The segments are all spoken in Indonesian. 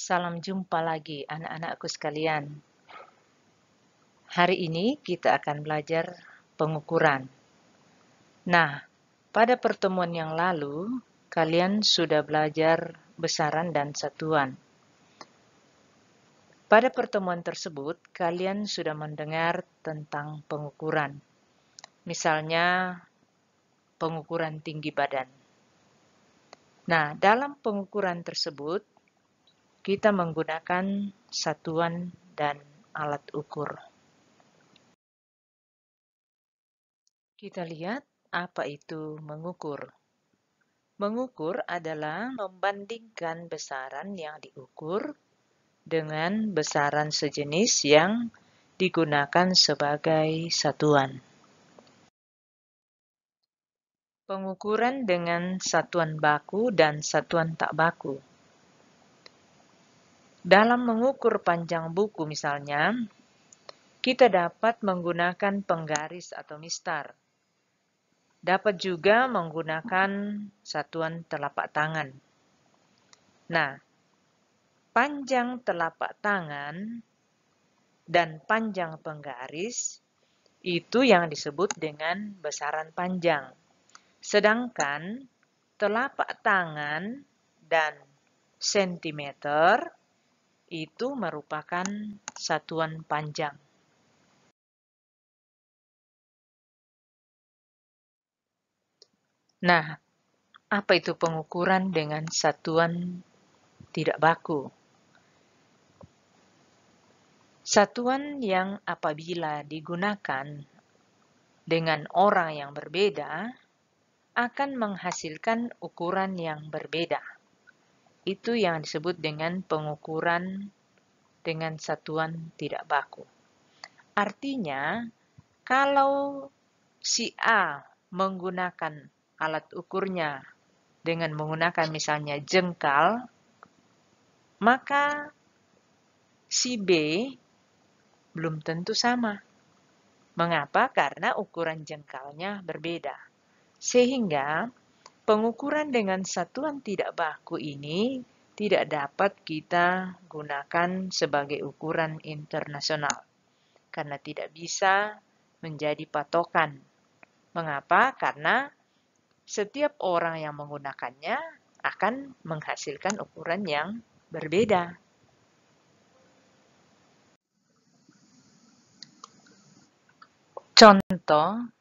Salam jumpa lagi anak-anakku sekalian. Hari ini kita akan belajar pengukuran. Nah, pada pertemuan yang lalu, kalian sudah belajar besaran dan satuan. Pada pertemuan tersebut, kalian sudah mendengar tentang pengukuran. Misalnya, pengukuran tinggi badan. Nah, dalam pengukuran tersebut, kita menggunakan satuan dan alat ukur. Kita lihat apa itu mengukur. Mengukur adalah membandingkan besaran yang diukur dengan besaran sejenis yang digunakan sebagai satuan. Pengukuran dengan satuan baku dan satuan tak baku. Dalam mengukur panjang buku misalnya, kita dapat menggunakan penggaris atau mistar. Dapat juga menggunakan satuan telapak tangan. Nah, panjang telapak tangan dan panjang penggaris itu yang disebut dengan besaran panjang. Sedangkan telapak tangan dan sentimeter itu merupakan satuan panjang. Nah, apa itu pengukuran dengan satuan tidak baku? Satuan yang apabila digunakan dengan orang yang berbeda akan menghasilkan ukuran yang berbeda. Itu yang disebut dengan pengukuran dengan satuan tidak baku. Artinya, kalau si A menggunakan alat ukurnya dengan menggunakan misalnya jengkal, maka si B belum tentu sama. Mengapa? Karena ukuran jengkalnya berbeda. Sehingga pengukuran dengan satuan tidak baku ini tidak dapat kita gunakan sebagai ukuran internasional. Karena tidak bisa menjadi patokan. Mengapa? Karena setiap orang yang menggunakannya akan menghasilkan ukuran yang berbeda. Contoh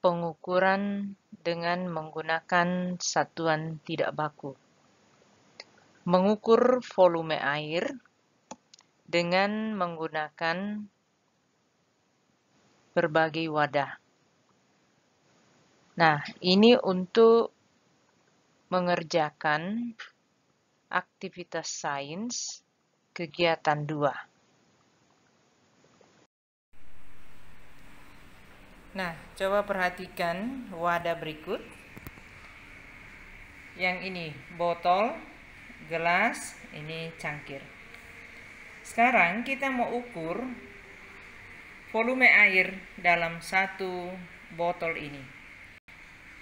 pengukuran dengan menggunakan satuan tidak baku. Mengukur volume air dengan menggunakan berbagai wadah. Nah, ini untuk mengerjakan aktivitas sains kegiatan 2. Nah, coba perhatikan wadah berikut. Yang ini botol, gelas, ini cangkir. Sekarang kita mau ukur volume air dalam satu botol ini.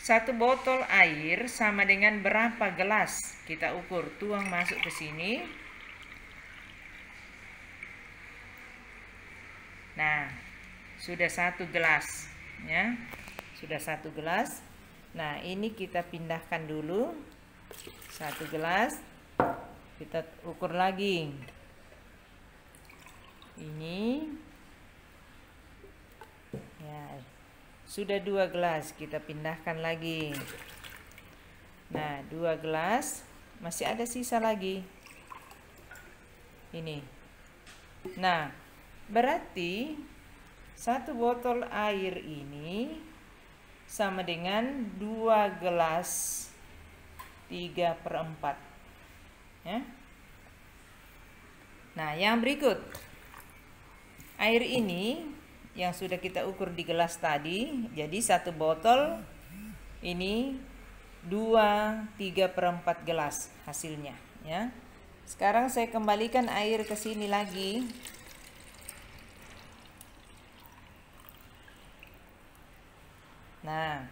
Satu botol air sama dengan berapa gelas? Kita ukur, tuang masuk ke sini. Nah, sudah 1 gelas, ya. Sudah 1 gelas. Nah, ini kita pindahkan dulu. 1 gelas. Kita ukur lagi. Ini. Ya. Sudah 2 gelas, kita pindahkan lagi. Nah, 2 gelas, masih ada sisa lagi. Ini. Nah, berarti 1 botol air ini sama dengan 2 gelas 3/4. Ya. Nah, yang berikut. Air ini yang sudah kita ukur di gelas tadi, jadi 1 botol ini 2/3/4 gelas hasilnya, ya. Sekarang saya kembalikan air ke sini lagi. Nah,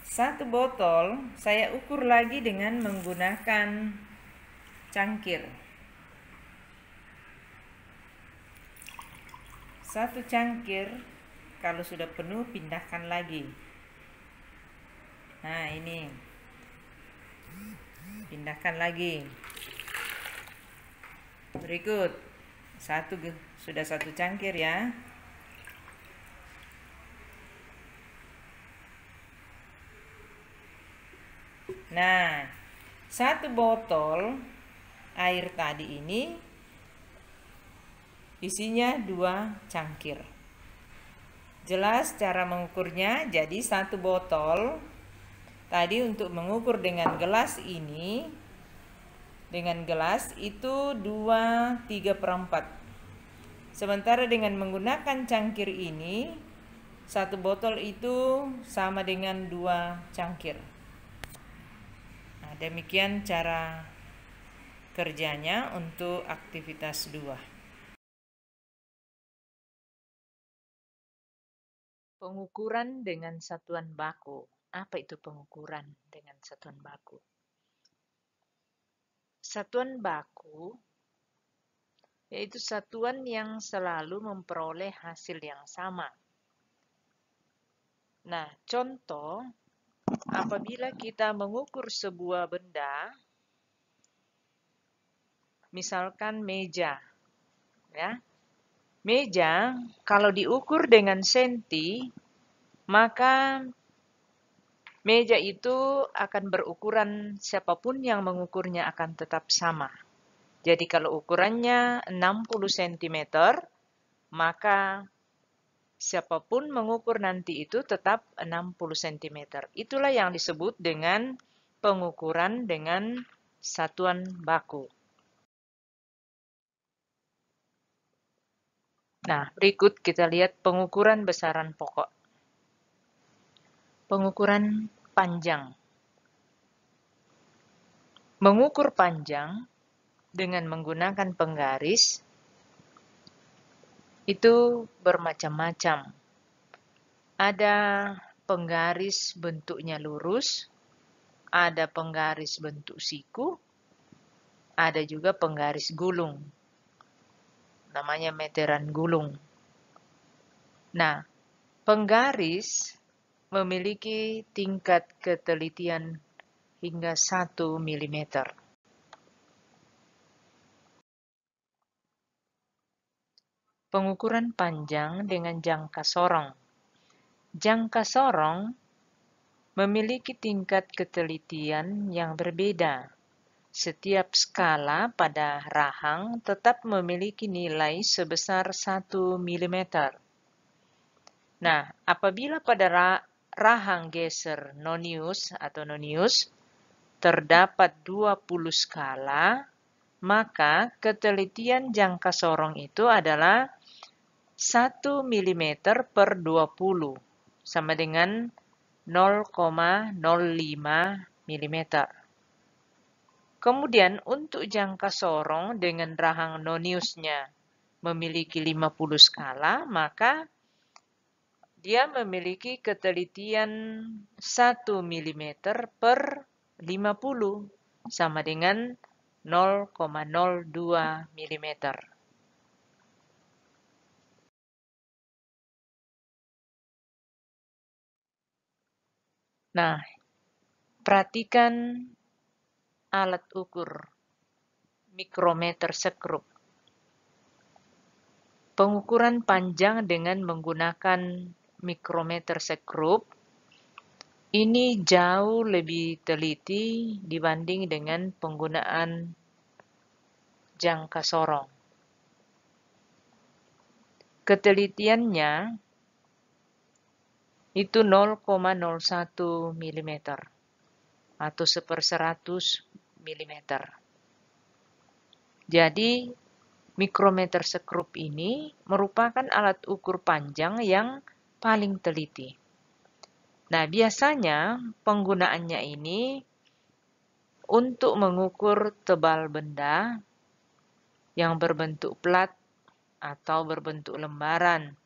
1 botol saya ukur lagi dengan menggunakan cangkir. Satu cangkir kalau sudah penuh pindahkan lagi. Nah, ini. Pindahkan lagi. Berikut. Sudah satu cangkir ya. Nah, satu botol air tadi ini isinya 2 cangkir. Jelas cara mengukurnya. Jadi satu botol tadi untuk mengukur dengan gelas ini, dengan gelas itu 2/3/4. Sementara dengan menggunakan cangkir ini, satu botol itu sama dengan 2 cangkir. Nah, demikian cara kerjanya untuk aktivitas 2. Pengukuran dengan satuan baku. Apa itu pengukuran dengan satuan baku? Satuan baku yaitu satuan yang selalu memperoleh hasil yang sama. Nah, contoh, apabila kita mengukur sebuah benda, misalkan meja, ya. Meja kalau diukur dengan senti, maka meja itu akan berukuran, siapapun yang mengukurnya akan tetap sama. Jadi kalau ukurannya 60 cm, maka siapapun mengukur nanti itu tetap 60 cm. Itulah yang disebut dengan pengukuran dengan satuan baku. Nah, berikut kita lihat pengukuran besaran pokok. Pengukuran panjang. Mengukur panjang dengan menggunakan penggaris itu bermacam-macam. Ada penggaris bentuknya lurus, ada penggaris bentuk siku, ada juga penggaris gulung. Namanya meteran gulung. Nah, penggaris memiliki tingkat ketelitian hingga 1 mm. Pengukuran panjang dengan jangka sorong. Jangka sorong memiliki tingkat ketelitian yang berbeda. Setiap skala pada rahang tetap memiliki nilai sebesar 1 mm. Nah, apabila pada rahang geser nonius atau nonius terdapat 20 skala, maka ketelitian jangka sorong itu adalah 1 mm per 20 sama dengan 0,05 mm. Kemudian untuk jangka sorong dengan rahang noniusnya memiliki 50 skala, maka dia memiliki ketelitian 1 mm per 50 sama dengan 0,02 mm. Nah, perhatikan alat ukur mikrometer sekrup. Pengukuran panjang dengan menggunakan mikrometer sekrup ini jauh lebih teliti dibanding dengan penggunaan jangka sorong. Ketelitiannya itu 0,01 mm atau 1/100 mm. Jadi, mikrometer sekrup ini merupakan alat ukur panjang yang paling teliti. Nah, biasanya penggunaannya ini untuk mengukur tebal benda yang berbentuk plat atau berbentuk lembaran.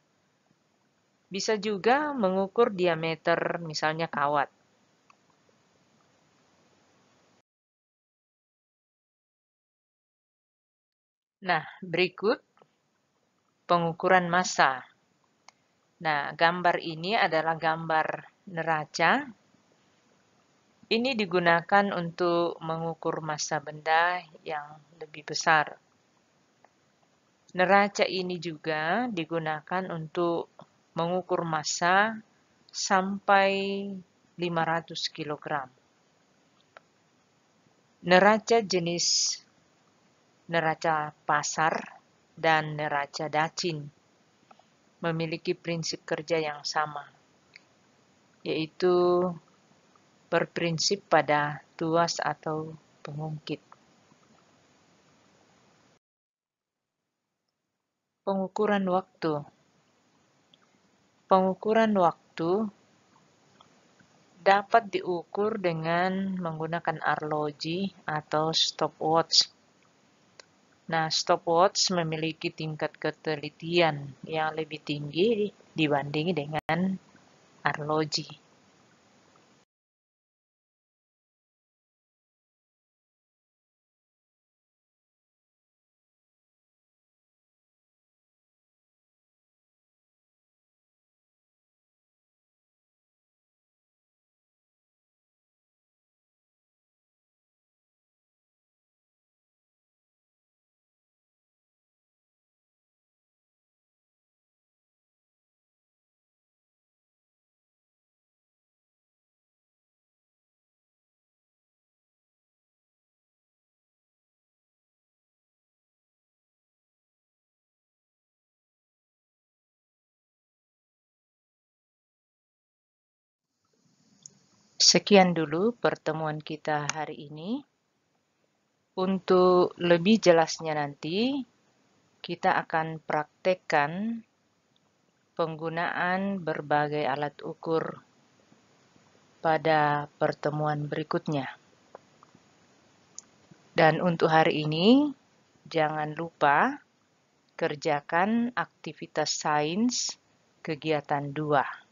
Bisa juga mengukur diameter misalnya kawat. Nah, berikut pengukuran massa. Nah, gambar ini adalah gambar neraca. Ini digunakan untuk mengukur massa benda yang lebih besar. Neraca ini juga digunakan untuk mengukur massa sampai 500 kg. Neraca jenis neraca pasar dan neraca dacin memiliki prinsip kerja yang sama, yaitu berprinsip pada tuas atau pengungkit. Pengukuran waktu. Pengukuran waktu dapat diukur dengan menggunakan arloji atau stopwatch. Nah, stopwatch memiliki tingkat ketelitian yang lebih tinggi dibanding dengan arloji. Sekian dulu pertemuan kita hari ini. Untuk lebih jelasnya nanti, kita akan praktekkan penggunaan berbagai alat ukur pada pertemuan berikutnya. Dan untuk hari ini, jangan lupa kerjakan aktivitas sains kegiatan 2.